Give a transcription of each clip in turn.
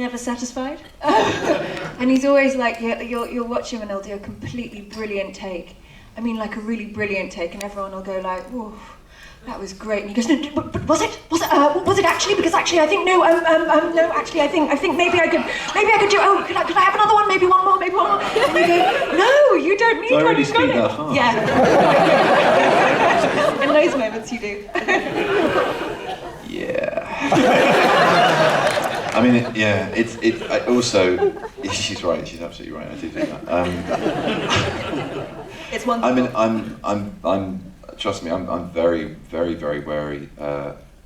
never satisfied. And he's always like, you'll watch him and he'll do a completely brilliant take. I mean, like a really brilliant take, and everyone will go like, whoa, that was great. And he goes, no, but was it? Was it actually? Because actually, I think no. Actually, I think maybe I could do. Oh, could I have another one? Maybe one more. And you go, no, you don't need one. Really speak that fast. Yeah. In those moments, you do. Yeah. I mean, I also, she's right. She's absolutely right. I do that. It's wonderful. I mean, trust me, I'm very, very, very wary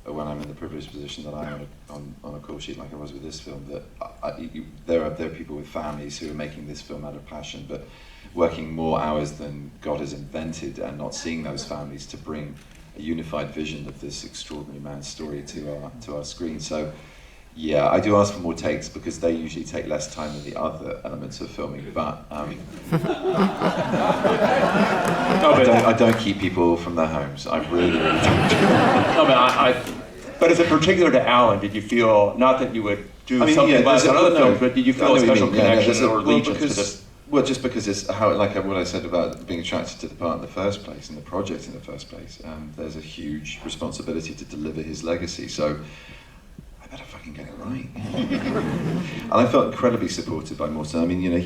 when I'm in the privileged position that I am on a call sheet like I was with this film. That there are people with families who are making this film out of passion, but working more hours than God has invented, and not seeing those families to bring a unified vision of this extraordinary man's story to our screen. So. Yeah, I do ask for more takes because they usually take less time than the other elements of filming, but I don't keep people from their homes. I really don't. No, but as a particular to Alan, did you feel, not that you would do something about other films, but did you feel a special connection or allegiance to this? Well, just because it's how, like what I said about being attracted to the part in the first place, and the project in the first place, there's a huge responsibility to deliver his legacy, so I better fucking get it right. And I felt incredibly supported by Morten. I mean, you know,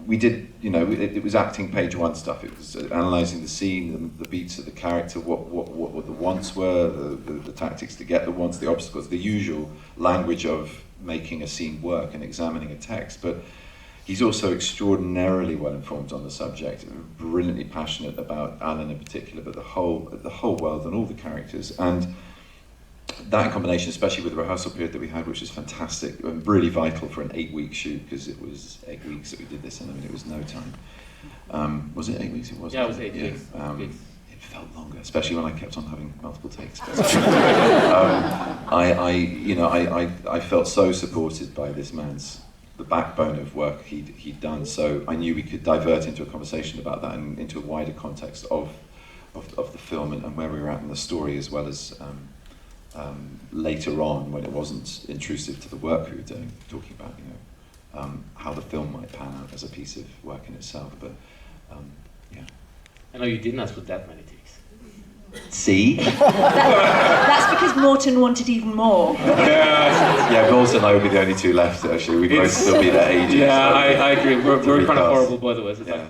we did, you know, it was acting page one stuff. It was analysing the scene, the beats of the character, what the wants were, the tactics to get the wants, the obstacles, the usual language of making a scene work and examining a text. But he's also extraordinarily well informed on the subject, brilliantly passionate about Alan in particular, but the whole world and all the characters. And that in combination, especially with the rehearsal period that we had, which was fantastic and really vital for an 8-week shoot, because it was 8 weeks that we did this in. I mean, it was no time. Was it 8 weeks? It was. Yeah, it was 8 weeks. It felt longer, especially when I kept on having multiple takes. I felt so supported by this man's, the backbone of work he'd done. So I knew we could divert into a conversation about that and into a wider context of the film and where we were at in the story, as well as. Later on, when it wasn't intrusive to the work we were doing, talking about, you know, how the film might pan out as a piece of work in itself. But yeah. I know you didn't ask for that many takes. See? That's because Morten wanted even more. Yeah, Morten and I would be the only two left. Actually, we'd both still be that age. Yeah, so I agree. We're kind of horrible both of us. Yeah.